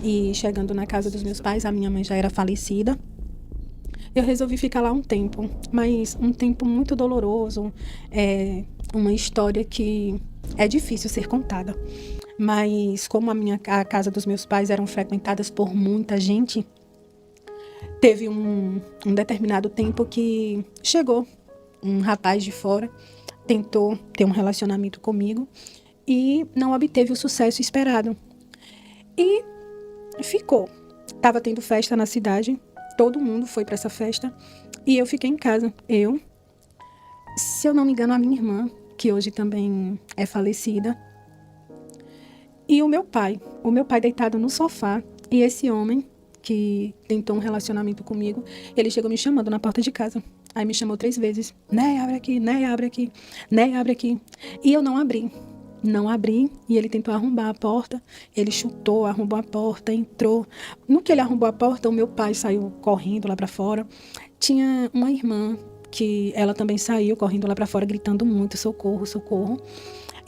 E chegando na casa dos meus pais, a minha mãe já era falecida. Eu resolvi ficar lá um tempo, mas um tempo muito doloroso. É uma história que é difícil ser contada. Mas como a casa dos meus pais eram frequentadas por muita gente, teve um determinado tempo que chegou um rapaz de fora, tentou ter um relacionamento comigo e não obteve o sucesso esperado. E ficou. Tava tendo festa na cidade, todo mundo foi para essa festa e eu fiquei em casa. Eu, se eu não me engano, a minha irmã, que hoje também é falecida, e o meu pai deitado no sofá, e esse homem que tentou um relacionamento comigo, ele chegou me chamando na porta de casa. Aí me chamou 3 vezes. Né, abre aqui, né, abre aqui, né, abre aqui. E eu não abri. Não abri, e ele tentou arrombar a porta. Ele chutou, arrombou a porta, entrou. No que ele arrombou a porta, o meu pai saiu correndo lá para fora. Tinha uma irmã que ela também saiu correndo lá para fora, gritando muito, socorro, socorro.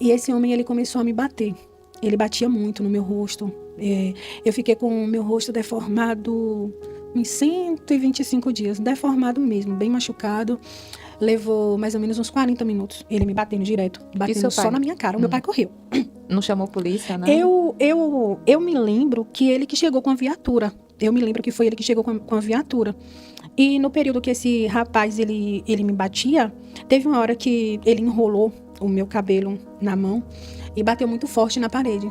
E esse homem, ele começou a me bater. Ele batia muito no meu rosto. Eu fiquei com o meu rosto deformado uns 125 dias. Deformado mesmo, bem machucado. Levou mais ou menos uns 40 minutos. Ele me batendo direto. Batendo só na minha cara. O meu pai correu. Não chamou polícia, né? Eu me lembro que ele que chegou com a viatura. Eu me lembro que foi ele que chegou com a viatura. E no período que esse rapaz, ele me batia, teve uma hora que ele enrolou o meu cabelo na mão e bateu muito forte na parede.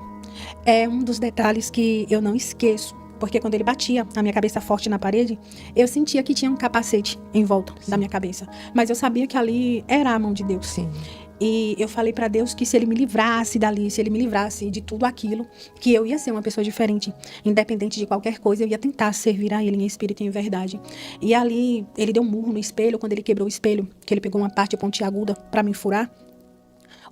É um dos detalhes que eu não esqueço, porque quando ele batia a minha cabeça forte na parede, eu sentia que tinha um capacete em volta da minha cabeça. Mas eu sabia que ali era a mão de Deus. Sim. E eu falei pra Deus que se ele me livrasse dali, se ele me livrasse de tudo aquilo, que eu ia ser uma pessoa diferente. Independente de qualquer coisa, eu ia tentar servir a ele em espírito e em verdade. E ali, ele deu um murro no espelho. Quando ele quebrou o espelho, que ele pegou uma parte pontiaguda pra me furar,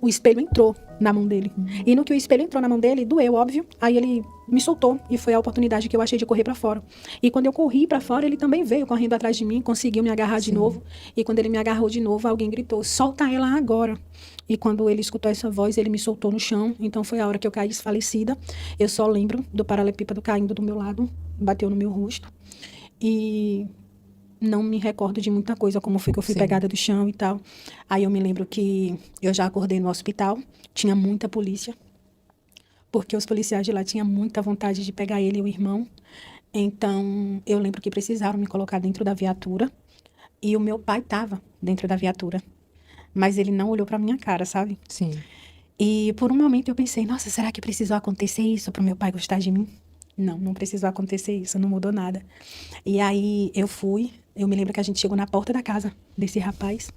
o espelho entrou na mão dele. E no que o espelho entrou na mão dele, doeu, óbvio. Aí ele me soltou e foi a oportunidade que eu achei de correr pra fora. E quando eu corri pra fora, ele também veio correndo atrás de mim, conseguiu me agarrar de novo. E quando ele me agarrou de novo, alguém gritou, solta ela agora. E quando ele escutou essa voz, ele me soltou no chão. Então foi a hora que eu caí desfalecida. Eu só lembro do paralelepípedo caindo do meu lado, bateu no meu rosto. E não me recordo de muita coisa, como foi que eu fui pegada do chão e tal. Aí eu me lembro que eu já acordei no hospital, tinha muita polícia, porque os policiais de lá tinham muita vontade de pegar ele e o irmão. Então, eu lembro que precisaram me colocar dentro da viatura, e o meu pai estava dentro da viatura, mas ele não olhou pra minha cara, sabe? Sim. E por um momento eu pensei, nossa, será que precisou acontecer isso pro meu pai gostar de mim? Não, não precisou acontecer isso, não mudou nada. E aí eu me lembro que a gente chegou na porta da casa desse rapaz.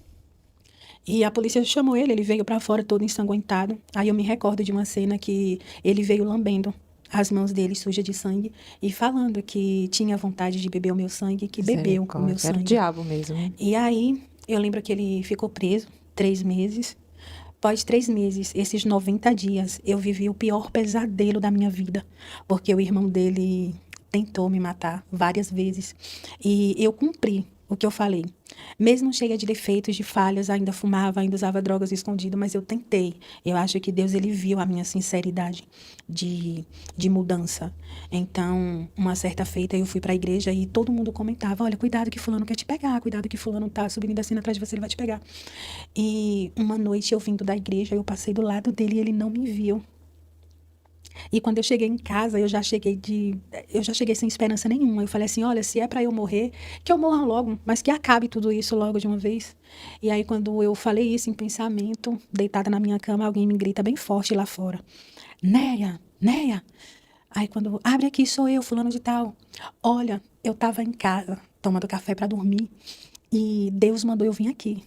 E a polícia chamou ele veio pra fora todo ensanguentado. Aí eu me recordo de uma cena que ele veio lambendo as mãos dele sujas de sangue e falando que tinha vontade de beber o meu sangue, que bebeu o meu sangue. Era o diabo mesmo. E aí eu lembro que ele ficou preso 3 meses. Após 3 meses, esses 90 dias, eu vivi o pior pesadelo da minha vida, porque o irmão dele tentou me matar várias vezes. E eu cumpri o que eu falei. Mesmo cheia de defeitos, de falhas, ainda fumava, ainda usava drogas escondido, mas eu tentei. Eu acho que Deus, ele viu a minha sinceridade de mudança. Então, uma certa feita, eu fui para a igreja e todo mundo comentava, olha, cuidado que fulano quer te pegar, cuidado que fulano tá subindo e descendo atrás de você, ele vai te pegar. E uma noite, eu vindo da igreja, eu passei do lado dele e ele não me viu. E quando eu cheguei em casa, eu já cheguei sem esperança nenhuma. Eu falei assim, olha, se é para eu morrer, que eu morra logo, mas que acabe tudo isso logo de uma vez. E aí, quando eu falei isso em pensamento, deitada na minha cama, alguém me grita bem forte lá fora. Néia, Néia. Aí quando, abre aqui, sou eu, fulano de tal. Olha, eu tava em casa, tomando café para dormir, e Deus mandou eu vir aqui.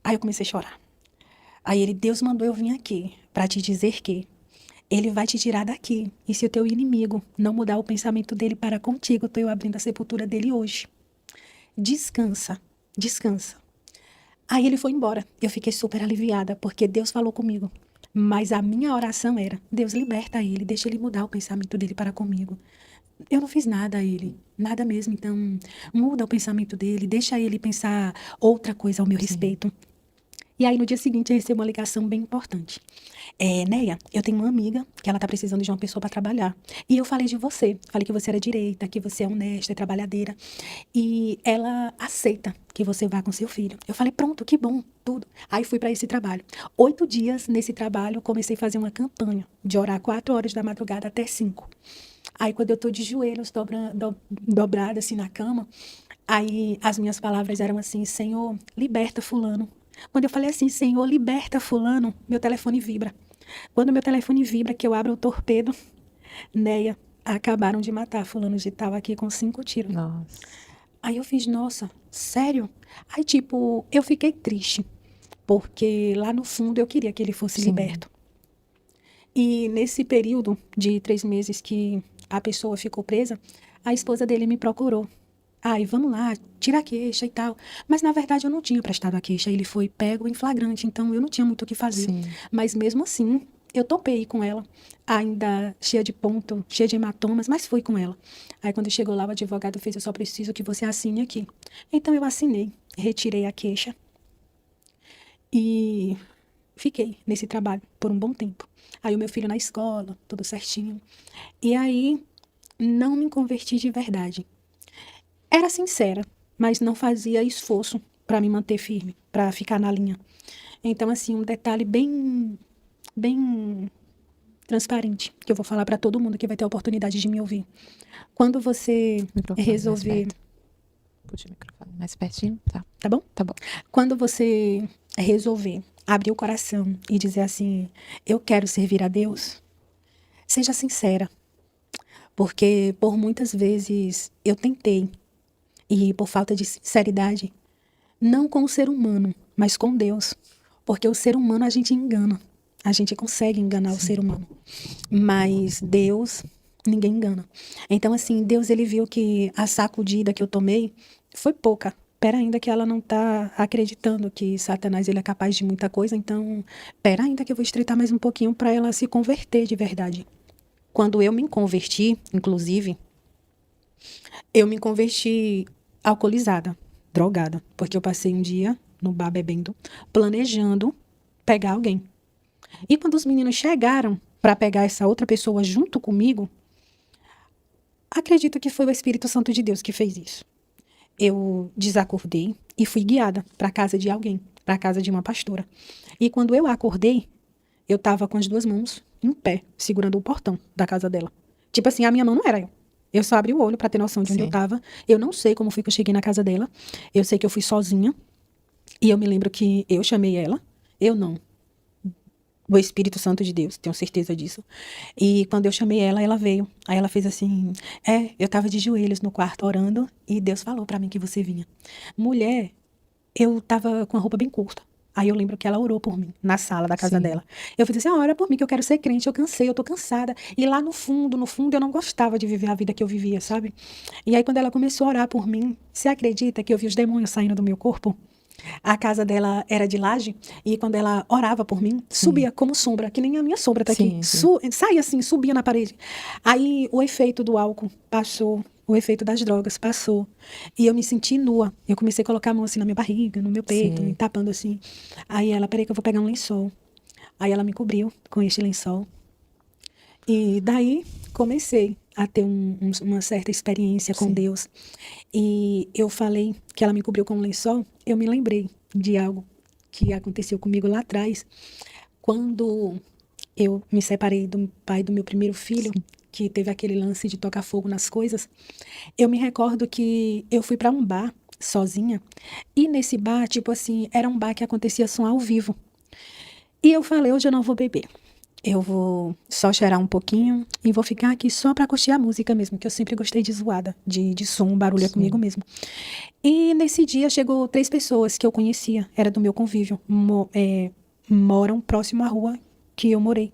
Aí eu comecei a chorar. Aí ele, Deus mandou eu vir aqui para te dizer que ele vai te tirar daqui. E se o teu inimigo não mudar o pensamento dele para contigo, estou eu abrindo a sepultura dele hoje. Descansa, descansa. Aí ele foi embora. Eu fiquei super aliviada, porque Deus falou comigo. Mas a minha oração era, Deus liberta ele, deixa ele mudar o pensamento dele para comigo. Eu não fiz nada a ele, nada mesmo. Então, muda o pensamento dele, deixa ele pensar outra coisa ao meu respeito. E aí, no dia seguinte, eu recebi uma ligação bem importante. Neia, eu tenho uma amiga que ela tá precisando de uma pessoa para trabalhar. E eu falei de você. Falei que você era direita, que você é honesta, é trabalhadeira. E ela aceita que você vá com seu filho. Eu falei, pronto, que bom, tudo. Aí fui para esse trabalho. 8 dias nesse trabalho, eu comecei a fazer uma campanha de orar 4 horas da madrugada até 5. Aí, quando eu tô de joelhos, dobrada assim na cama, aí as minhas palavras eram assim, Senhor, liberta fulano. Quando eu falei assim, Senhor, liberta fulano, meu telefone vibra. Quando meu telefone vibra, que eu abro o torpedo, Neia, acabaram de matar fulano de tal aqui com 5 tiros. Nossa. Aí eu fiz, nossa, sério? Aí, tipo, eu fiquei triste, porque lá no fundo eu queria que ele fosse Sim. liberto. E nesse período de 3 meses que a pessoa ficou presa, a esposa dele me procurou. Ai, vamos lá, tira a queixa e tal. Mas, na verdade, eu não tinha prestado a queixa. Ele foi pego em flagrante, então eu não tinha muito o que fazer. Sim. Mas, mesmo assim, eu topei com ela, ainda cheia de ponto, cheia de hematomas, mas fui com ela. Aí, quando chegou lá, o advogado fez, eu só preciso que você assine aqui. Então, eu assinei, retirei a queixa e fiquei nesse trabalho por um bom tempo. Aí, o meu filho na escola, tudo certinho. E aí, não me converti de verdade. Era sincera, mas não fazia esforço para me manter firme, para ficar na linha. Então, assim, um detalhe bem transparente, que eu vou falar para todo mundo que vai ter a oportunidade de me ouvir. Quando você Microfone resolver... mais perto. Puxa o microfone mais pertinho, tá? Tá bom? Tá bom. Quando você resolver abrir o coração e dizer assim, eu quero servir a Deus, seja sincera. Porque por muitas vezes eu tentei, e por falta de sinceridade, não com o ser humano, mas com Deus. Porque o ser humano a gente engana. A gente consegue enganar o ser humano. Mas Deus, ninguém engana. Então, assim, Deus, ele viu que a sacudida que eu tomei foi pouca. Pera ainda que ela não tá acreditando que Satanás ele é capaz de muita coisa. Então, pera ainda que eu vou estreitar mais um pouquinho para ela se converter de verdade. Quando eu me converti, inclusive, eu me converti alcoolizada, drogada, porque eu passei um dia no bar bebendo, planejando pegar alguém. E quando os meninos chegaram para pegar essa outra pessoa junto comigo, acredito que foi o Espírito Santo de Deus que fez isso. Eu desacordei e fui guiada para casa de alguém, para casa de uma pastora. E quando eu acordei, eu estava com as 2 mãos em pé, segurando o portão da casa dela. Tipo assim, a minha mão não era eu. Eu só abri o olho para ter noção de onde eu estava. Eu não sei como foi que eu cheguei na casa dela. Eu sei que eu fui sozinha. E eu me lembro que eu chamei ela. Eu não. O Espírito Santo de Deus, tenho certeza disso. E quando eu chamei ela, ela veio. Aí ela fez assim, eu tava de joelhos no quarto orando e Deus falou pra mim que você vinha. Mulher, eu tava com a roupa bem curta. Aí eu lembro que ela orou por mim, na sala da casa dela. Eu fiz assim, ora por mim que eu quero ser crente, eu cansei, eu tô cansada. E lá no fundo, eu não gostava de viver a vida que eu vivia, sabe? E aí quando ela começou a orar por mim, você acredita que eu vi os demônios saindo do meu corpo? A casa dela era de laje e quando ela orava por mim, subia como sombra, que nem a minha sombra tá aqui. Saía assim, subia na parede. Aí o efeito do álcool passou, o efeito das drogas passou. E eu me senti nua. Eu comecei a colocar a mão assim na minha barriga, no meu peito, me tapando assim. Aí ela, peraí que eu vou pegar um lençol. Aí ela me cobriu com este lençol. E daí comecei a ter uma certa experiência com Deus. E eu falei que ela me cobriu com um lençol, eu me lembrei de algo que aconteceu comigo lá atrás, quando eu me separei do pai do meu primeiro filho, que teve aquele lance de tocar fogo nas coisas. Eu me recordo que eu fui para um bar sozinha, e nesse bar, tipo assim, era um bar que acontecia som ao vivo. E eu falei, hoje eu não vou beber. Eu vou só cheirar um pouquinho e vou ficar aqui só pra curtir a música mesmo, que eu sempre gostei de zoada, de som, barulho é comigo mesmo. E nesse dia chegou 3 pessoas que eu conhecia, era do meu convívio, moram próximo à rua que eu morei.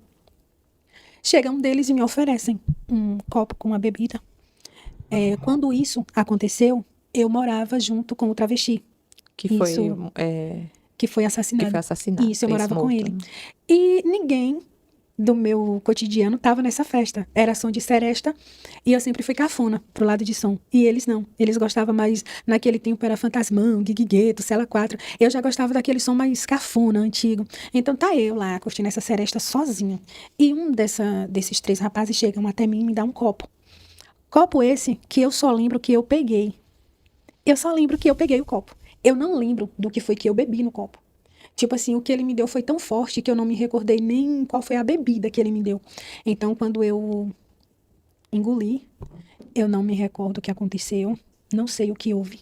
Chega um deles e me oferecem um copo com uma bebida. Quando isso aconteceu, eu morava junto com o travesti. Que foi Que foi assassinado. assassinado. Isso, eu morava com ele. Né? E ninguém do meu cotidiano estava nessa festa. Era som de seresta e eu sempre fui cafona pro lado de som. E eles não. Eles gostavam mais, naquele tempo era Fantasmão, Gig Gueto, Cela 4. Eu já gostava daquele som mais cafona, antigo. Então tá eu lá curtindo essa seresta sozinha. E desses 3 rapazes chegam até mim e me dá um copo. Copo esse que eu só lembro que eu peguei. Eu só lembro que eu peguei o copo. Eu não lembro do que foi que eu bebi no copo. Tipo assim, o que ele me deu foi tão forte que eu não me recordei nem qual foi a bebida que ele me deu. Então, quando eu engoli, eu não me recordo o que aconteceu, não sei o que houve.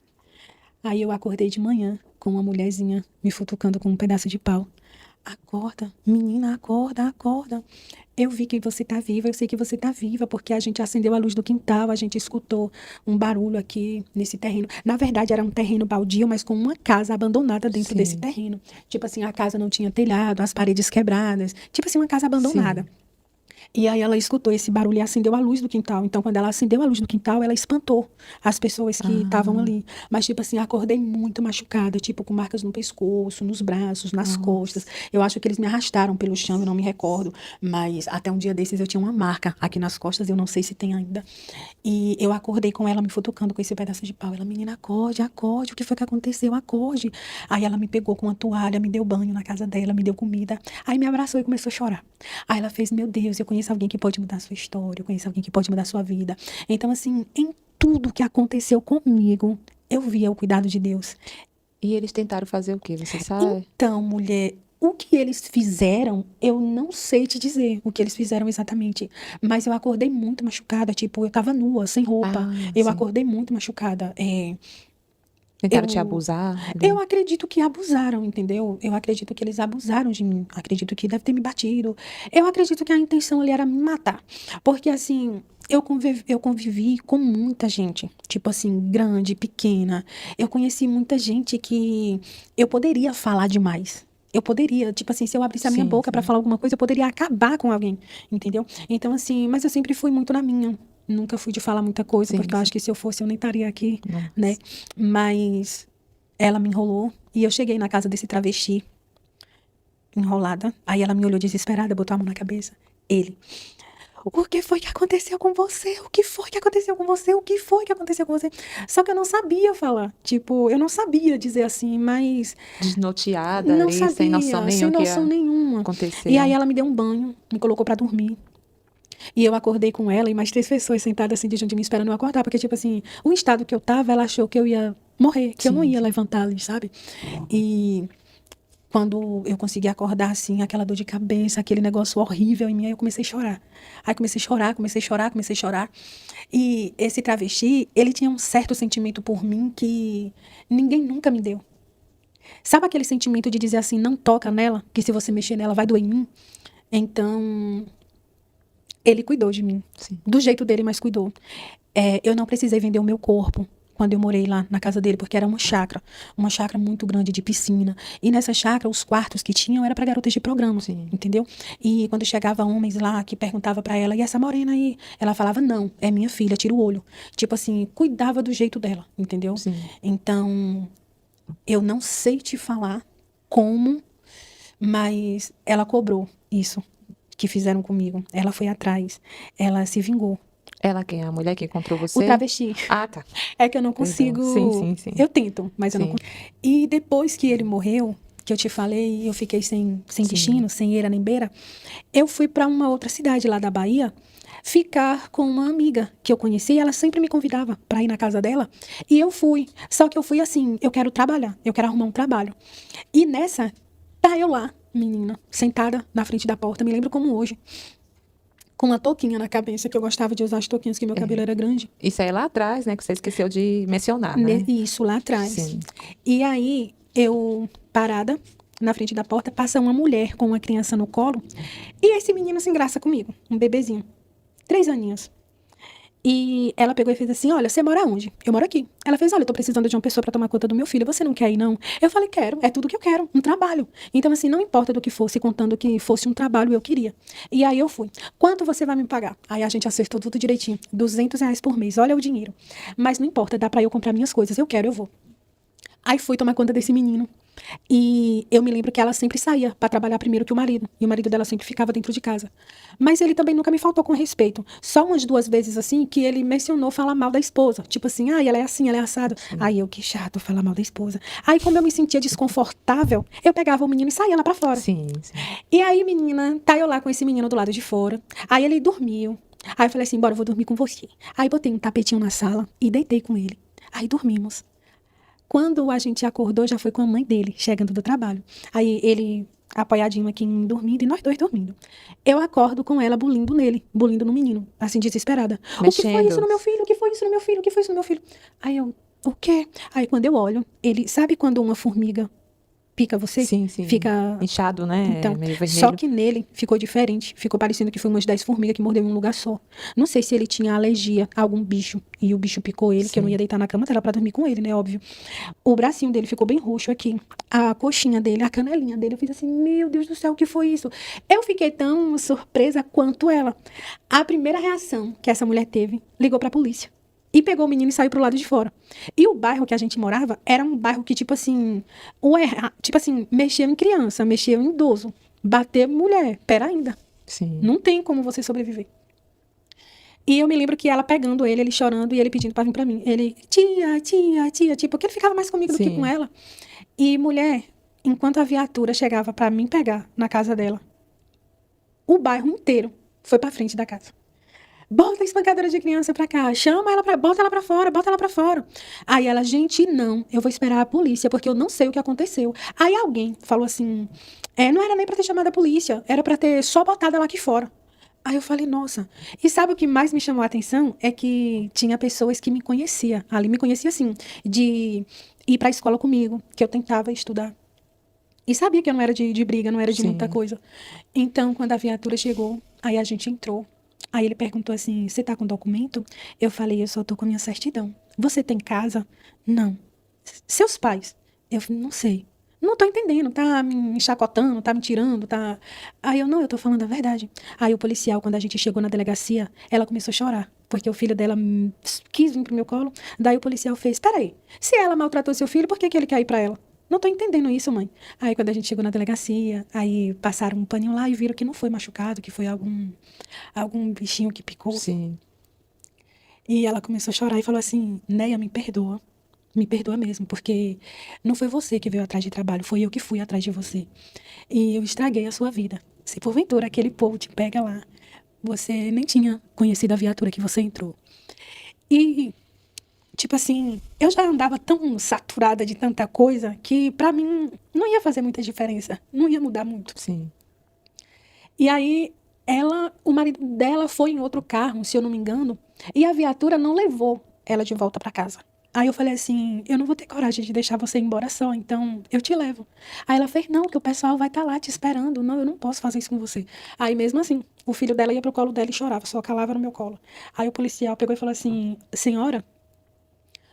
Aí eu acordei de manhã com uma mulherzinha me futucando com um pedaço de pau. Acorda, menina, acorda, acorda. Eu vi que você tá viva, eu sei que você tá viva, porque a gente acendeu a luz do quintal, a gente escutou um barulho aqui nesse terreno. Na verdade, era um terreno baldio, mas com uma casa abandonada dentro desse Sim. terreno. Tipo assim, a casa não tinha telhado, as paredes quebradas. Tipo assim, uma casa abandonada. Sim. E aí ela escutou esse barulho e acendeu a luz do quintal. Então, quando ela acendeu a luz do quintal, ela espantou as pessoas que estavam Ah, ali. Mas, tipo assim, acordei muito machucada, tipo, com marcas no pescoço, nos braços, nas costas. nossa. Eu acho que eles me arrastaram pelo chão, eu não me recordo. Mas até um dia desses eu tinha uma marca aqui nas costas, eu não sei se tem ainda. E eu acordei com ela me futucando com esse pedaço de pau. Ela, menina, acorde, acorde, o que foi que aconteceu? Acorde. Aí ela me pegou com uma toalha, me deu banho na casa dela, me deu comida. Aí me abraçou e começou a chorar. Aí ela fez, meu Deus, eu conheço alguém que pode mudar a sua história, eu conheço alguém que pode mudar a sua vida. Então, assim, em tudo que aconteceu comigo, eu via o cuidado de Deus. E eles tentaram fazer o quê? Você sabe? Então, mulher, o que eles fizeram, eu não sei te dizer o que eles fizeram exatamente. Mas eu acordei muito machucada, tipo, eu tava nua, sem roupa. Ah, Eu sim. acordei muito machucada. Tentaram te Eu abusar eu ali? acredito que abusaram, entendeu? Eu acredito que eles abusaram de mim. Acredito que deve ter me batido. Eu acredito que a intenção ali era me matar. Porque, assim, eu convivi com muita gente. Tipo assim, grande, pequena. Eu conheci muita gente que eu poderia falar demais. Eu poderia, tipo assim, se eu abrisse a minha Sim, boca pra sim. falar alguma coisa, eu poderia acabar com alguém, entendeu? Então, assim, mas eu sempre fui muito na minha. Nunca fui de falar muita coisa, Sim, porque eu sim. acho que se eu fosse, eu nem estaria aqui, né? Nossa. Mas ela me enrolou e eu cheguei na casa desse travesti, enrolada. Aí ela me olhou desesperada, botou a mão na cabeça. Ele, o que foi que aconteceu com você? O que foi que aconteceu com você? O que foi que aconteceu com você? Só que eu não sabia falar. Tipo, eu não sabia dizer assim, mas Desnorteada não ali, sem noção sabia, sem nenhuma o que noção ia nenhuma. E aí acontecer. ela me deu um banho, me colocou pra dormir. E eu acordei com ela e mais 3 pessoas sentadas assim diante de mim esperando eu acordar, porque tipo assim, o estado que eu tava, ela achou que eu ia morrer, que eu não Sim, ia sim. levantar ali, sabe? E quando eu consegui acordar, assim, aquela dor de cabeça, aquele negócio horrível em mim, aí eu comecei a chorar. Aí comecei a chorar, comecei a chorar, comecei a chorar. E esse travesti, ele tinha um certo sentimento por mim que ninguém nunca me deu. Sabe aquele sentimento de dizer assim, não toca nela, que se você mexer nela vai doer em mim? Então, ele cuidou de mim. Sim. Do jeito dele, mas cuidou. Eu não precisei vender o meu corpo quando eu morei lá na casa dele, porque era uma chácara muito grande de piscina. E nessa chácara, os quartos que tinham era para garotas de programa, Sim. entendeu? E quando chegava homens lá que perguntava para ela, e essa morena aí? Ela falava, não, é minha filha, tira o olho. Tipo assim, cuidava do jeito dela, entendeu? Sim. Então, eu não sei te falar como, mas ela cobrou isso que fizeram comigo. Ela foi atrás, ela se vingou. Ela quem? A mulher que encontrou O você? travesti. Ah, tá. É que eu não Perdão. Sim, consigo. sim, sim. Eu tento, mas eu não Sim. consigo. E depois que ele morreu, que eu te falei, eu fiquei sem Sim. destino, sem eira nem beira, eu fui para uma outra cidade lá da Bahia ficar com uma amiga que eu conheci. Ela sempre me convidava para ir na casa dela. E eu fui. Só que eu fui assim: eu quero trabalhar, eu quero arrumar um trabalho. E nessa, tá eu lá, menina, sentada na frente da porta, me lembro como hoje. Com uma touquinha na cabeça, que eu gostava de usar as touquinhas, que meu cabelo era grande. Isso aí lá atrás, né? Que você esqueceu de mencionar, né? Isso lá atrás. Sim. E aí, eu parada na frente da porta, passa uma mulher com uma criança no colo. E esse menino se engraça comigo, um bebezinho, 3 aninhos. E ela pegou e fez assim, olha, você mora onde? Eu moro aqui. Ela fez, olha, eu tô precisando de uma pessoa pra tomar conta do meu filho, você não quer ir, não? Eu falei, quero, é tudo que eu quero, um trabalho. Então, assim, não importa do que fosse, contando que fosse um trabalho, eu queria. E aí eu fui. Quanto você vai me pagar? Aí a gente acertou tudo direitinho, R$ 200 por mês, olha o dinheiro. Mas não importa, dá pra eu comprar minhas coisas, eu quero, eu vou. Aí fui tomar conta desse menino. E eu me lembro que ela sempre saía para trabalhar primeiro que o marido. E o marido dela sempre ficava dentro de casa. Mas ele também nunca me faltou com respeito. Só umas 2 vezes, assim, que ele mencionou falar mal da esposa. Tipo assim, ela é assim, ela é assada. Sim. Aí eu, que chato falar mal da esposa. Aí, como eu me sentia desconfortável, eu pegava o menino e saía lá pra fora. Sim. E aí, menina, tá eu lá com esse menino do lado de fora. Aí ele dormiu. Aí eu falei assim, bora, eu vou dormir com você. Aí botei um tapetinho na sala e deitei com ele. Aí dormimos. Quando a gente acordou, já foi com a mãe dele, chegando do trabalho. Aí ele apoiadinho aqui em dormindo e nós dois dormindo. Eu acordo com ela bulindo nele, bulindo no menino, assim, desesperada. O que foi isso no meu filho? O que foi isso no meu filho? O que foi isso no meu filho? Aí eu, o quê? Aí quando eu olho, ele, sabe quando uma formiga pica você? Sim. Fica inchado, né? então, Meio vermelho. só que nele ficou diferente. Ficou parecendo que foi umas 10 formigas que mordeu em um lugar só. Não sei se ele tinha alergia a algum bicho e o bicho picou ele, que eu não ia deitar na cama dela pra dormir com ele, né? Óbvio. O bracinho dele ficou bem roxo aqui. A coxinha dele, a canelinha dele. Eu fiz assim, meu Deus do céu, o que foi isso? Eu fiquei tão surpresa quanto ela. A primeira reação que essa mulher teve, ligou pra polícia. E pegou o menino e saiu pro lado de fora. E o bairro que a gente morava era um bairro que, tipo assim, mexia em criança, mexia em idoso. Bater mulher, pera ainda. Sim. Não tem como você sobreviver. E eu me lembro que ela pegando ele chorando e ele pedindo pra vir pra mim. Ele, tia, tipo, porque ele ficava mais comigo do que com ela. E mulher, enquanto a viatura chegava pra mim pegar na casa dela, o bairro inteiro foi pra frente da casa. Bota a espancadora de criança pra cá, chama ela bota ela pra fora, bota ela pra fora. Aí ela, gente, não, eu vou esperar a polícia, porque eu não sei o que aconteceu. Aí alguém falou assim, não era nem pra ter chamado a polícia, era pra ter só botado ela aqui fora. Aí eu falei, nossa. E sabe o que mais me chamou a atenção? É que tinha pessoas que me conheciam, ali me conhecia assim, de ir pra escola comigo, que eu tentava estudar. E sabia que eu não era de briga, não era de muita coisa. Então, quando a viatura chegou, aí a gente entrou. Aí ele perguntou assim, você tá com documento? Eu falei, eu só tô com a minha certidão. Você tem casa? Não. Seus pais? Eu falei, não sei. Não tô entendendo, tá me chacotando, tá me tirando, tá... Aí eu, não, eu tô falando a verdade. Aí o policial, quando a gente chegou na delegacia, ela começou a chorar, porque o filho dela quis vir pro meu colo. Daí o policial fez, peraí, se ela maltratou seu filho, por que ele quer ir pra ela? Não tô entendendo isso, mãe. Aí quando a gente chegou na delegacia, aí passaram um paninho lá e viram que não foi machucado, que foi algum bichinho que picou. Sim. E ela começou a chorar e falou assim, Neia, me perdoa. Me perdoa mesmo, porque não foi você que veio atrás de trabalho, foi eu que fui atrás de você. E eu estraguei a sua vida. Se porventura aquele povo te pega lá, você nem tinha conhecido a viatura que você entrou. E, tipo assim, eu já andava tão saturada de tanta coisa que pra mim não ia fazer muita diferença, não ia mudar muito. Sim. E aí, o marido dela foi em outro carro, se eu não me engano, e a viatura não levou ela de volta pra casa. Aí eu falei assim, eu não vou ter coragem de deixar você ir embora só, então eu te levo. Aí ela fez, não, que o pessoal vai estar lá te esperando. Não, eu não posso fazer isso com você. Aí mesmo assim, o filho dela ia pro colo dela e chorava, só calava no meu colo. Aí o policial pegou e falou assim, senhora,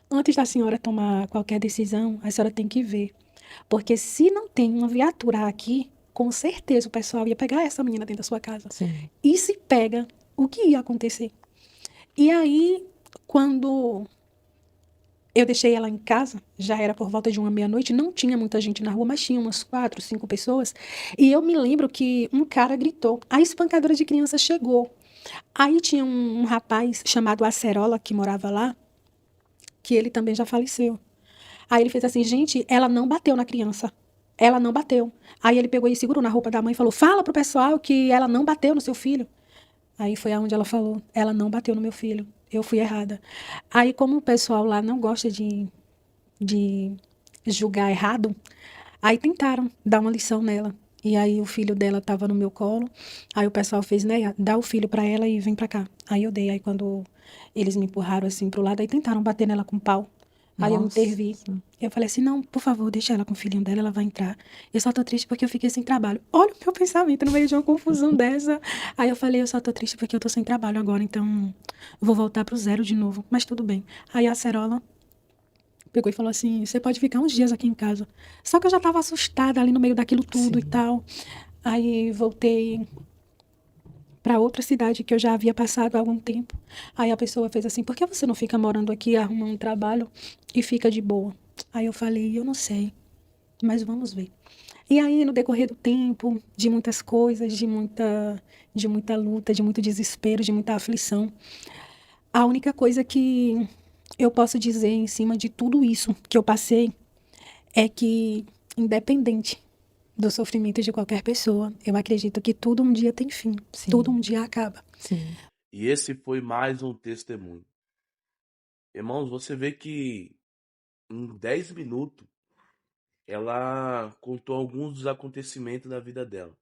antes da senhora tomar qualquer decisão, a senhora tem que ver. Porque se não tem uma viatura aqui, com certeza o pessoal ia pegar essa menina dentro da sua casa. Sim. E se pega, o que ia acontecer? E aí, quando eu deixei ela em casa, já era por volta de 1h30, não tinha muita gente na rua, mas tinha umas 4, 5 pessoas. E eu me lembro que um cara gritou, a espancadora de criança chegou. Aí tinha um rapaz chamado Acerola, que morava lá, que ele também já faleceu. Aí ele fez assim, gente, ela não bateu na criança. Ela não bateu. Aí ele pegou e segurou na roupa da mãe e falou, fala pro pessoal que ela não bateu no seu filho. Aí foi aonde ela falou, ela não bateu no meu filho. Eu fui errada. Aí, como o pessoal lá não gosta de julgar errado, aí tentaram dar uma lição nela. E aí o filho dela estava no meu colo. Aí o pessoal fez, né, dá o filho para ela e vem para cá. Aí eu dei. Aí quando eles me empurraram assim pro lado, aí tentaram bater nela com pau. Aí eu intervi. Eu falei assim, não, por favor, deixa ela com o filhinho dela, ela vai entrar. Eu só tô triste porque eu fiquei sem trabalho. Olha o meu pensamento no meio de uma confusão dessa. Aí eu falei, eu só tô triste porque eu tô sem trabalho agora, então vou voltar pro zero de novo. Mas tudo bem. Aí a Acerola pegou e falou assim, você pode ficar uns dias aqui em casa. Só que eu já tava assustada ali no meio daquilo tudo e tal. Aí voltei para outra cidade que eu já havia passado há algum tempo. Aí a pessoa fez assim, por que você não fica morando aqui, arruma um trabalho e fica de boa? Aí eu falei, eu não sei. Mas vamos ver. E aí, no decorrer do tempo, de muitas coisas, de muita luta, de muito desespero, de muita aflição, a única coisa que eu posso dizer em cima de tudo isso que eu passei é que, independente do sofrimento de qualquer pessoa, eu acredito que tudo um dia tem fim, tudo Sim, um dia acaba. sim, E esse foi mais um testemunho. Irmãos, você vê que em 10 minutos ela contou alguns dos acontecimentos da vida dela.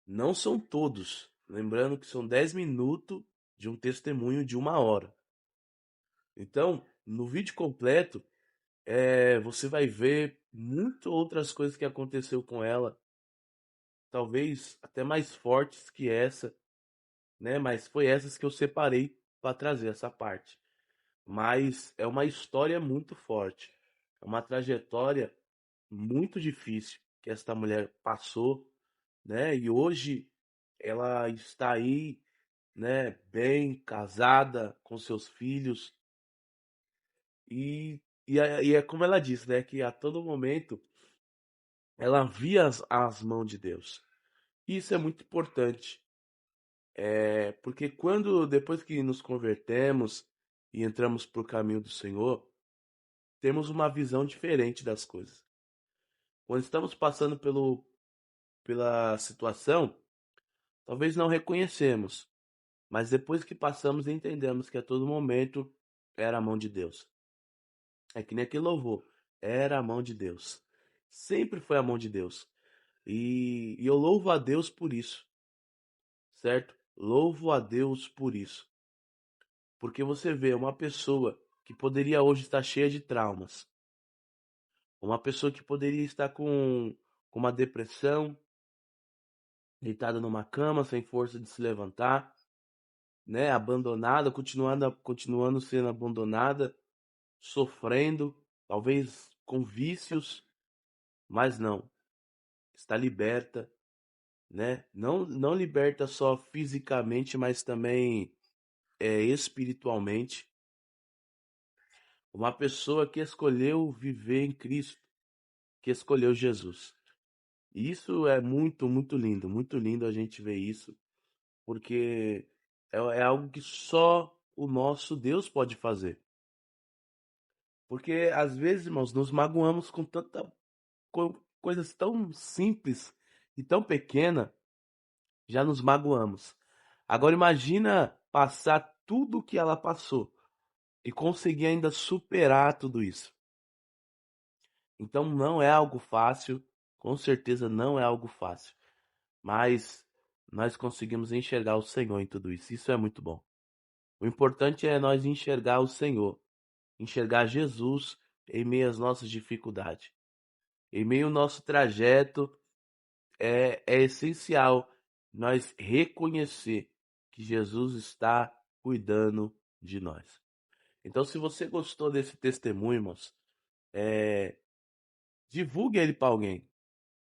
Não são todos, lembrando que são 10 minutos de um testemunho de 1 hora. Então, no vídeo completo, você vai ver muitas outras coisas que aconteceu com ela, talvez até mais fortes que essa, né? Mas foi essas que eu separei para trazer essa parte. Mas é uma história muito forte, é uma trajetória muito difícil que esta mulher passou, né? E hoje ela está aí, né, bem casada com seus filhos e é como ela disse, né, que a todo momento ela via as mãos de Deus. Isso é muito importante, porque quando depois que nos convertemos e entramos para o caminho do Senhor, temos uma visão diferente das coisas. Quando estamos passando pela situação, talvez não reconhecemos, mas depois que passamos entendemos que a todo momento era a mão de Deus. É que nem aquele louvor, era a mão de Deus. Sempre foi a mão de Deus. E eu louvo a Deus por isso, certo? Louvo a Deus por isso. Porque você vê uma pessoa que poderia hoje estar cheia de traumas, uma pessoa que poderia estar com uma depressão, deitada numa cama, sem força de se levantar, né? Abandonada, continuando sendo abandonada, sofrendo, talvez com vícios, mas não, está liberta, né? Não liberta só fisicamente, mas também espiritualmente. Uma pessoa que escolheu viver em Cristo, que escolheu Jesus. E isso é muito, muito lindo a gente ver isso, porque é algo que só o nosso Deus pode fazer. Porque às vezes, irmãos, nos magoamos com coisas tão simples e tão pequena, já nos magoamos. Agora imagina passar tudo o que ela passou e conseguir ainda superar tudo isso. Então não é algo fácil, com certeza não é algo fácil, mas nós conseguimos enxergar o Senhor em tudo isso. Isso é muito bom. O importante é nós enxergar o Senhor, enxergar Jesus em meio às nossas dificuldades. Em meio ao nosso trajeto, é essencial nós reconhecer que Jesus está cuidando de nós. Então, se você gostou desse testemunho, irmãos, divulgue ele para alguém,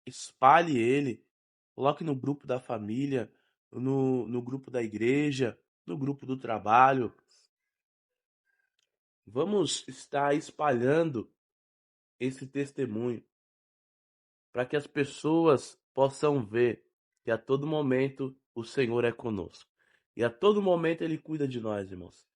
espalhe ele, coloque no grupo da família, no grupo da igreja, no grupo do trabalho. Vamos estar espalhando esse testemunho para que as pessoas possam ver que a todo momento o Senhor é conosco. E a todo momento Ele cuida de nós, irmãos.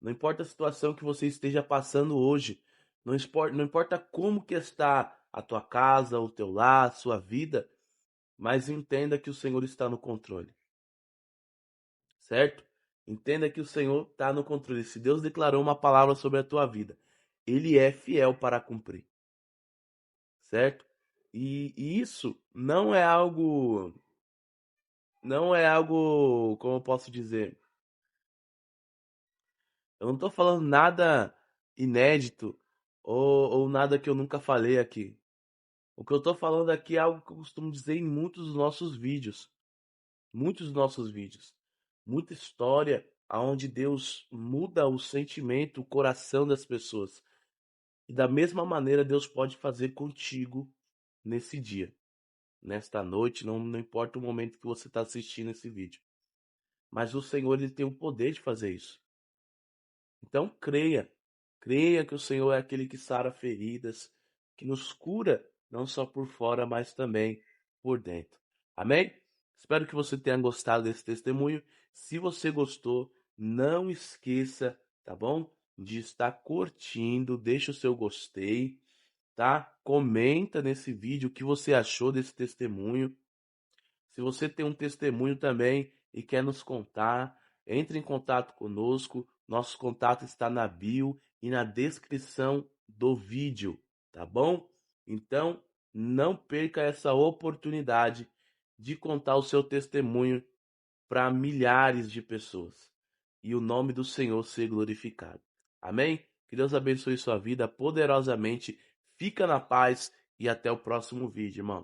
Não importa a situação que você esteja passando hoje, não importa como que está a tua casa, o teu lar, a sua vida, mas entenda que o Senhor está no controle, certo? Entenda que o Senhor está no controle. Se Deus declarou uma palavra sobre a tua vida, Ele é fiel para cumprir, certo? E isso não é algo, como eu posso dizer, eu não estou falando nada inédito ou nada que eu nunca falei aqui. O que eu estou falando aqui é algo que eu costumo dizer em muitos dos nossos vídeos, muita história aonde Deus muda o sentimento, o coração das pessoas. E da mesma maneira Deus pode fazer contigo nesse dia, nesta noite, não importa o momento que você está assistindo esse vídeo. Mas o Senhor ele tem o poder de fazer isso. Então creia que o Senhor é aquele que sara feridas, que nos cura, não só por fora, mas também por dentro. Amém? Espero que você tenha gostado desse testemunho. Se você gostou, não esqueça, tá bom? De estar curtindo, deixa o seu gostei, tá? Comenta nesse vídeo o que você achou desse testemunho. Se você tem um testemunho também e quer nos contar, entre em contato conosco. Nosso contato está na bio e na descrição do vídeo, tá bom? Então, não perca essa oportunidade de contar o seu testemunho para milhares de pessoas e o nome do Senhor ser glorificado. Amém? Que Deus abençoe sua vida poderosamente. Fica na paz e até o próximo vídeo, irmão.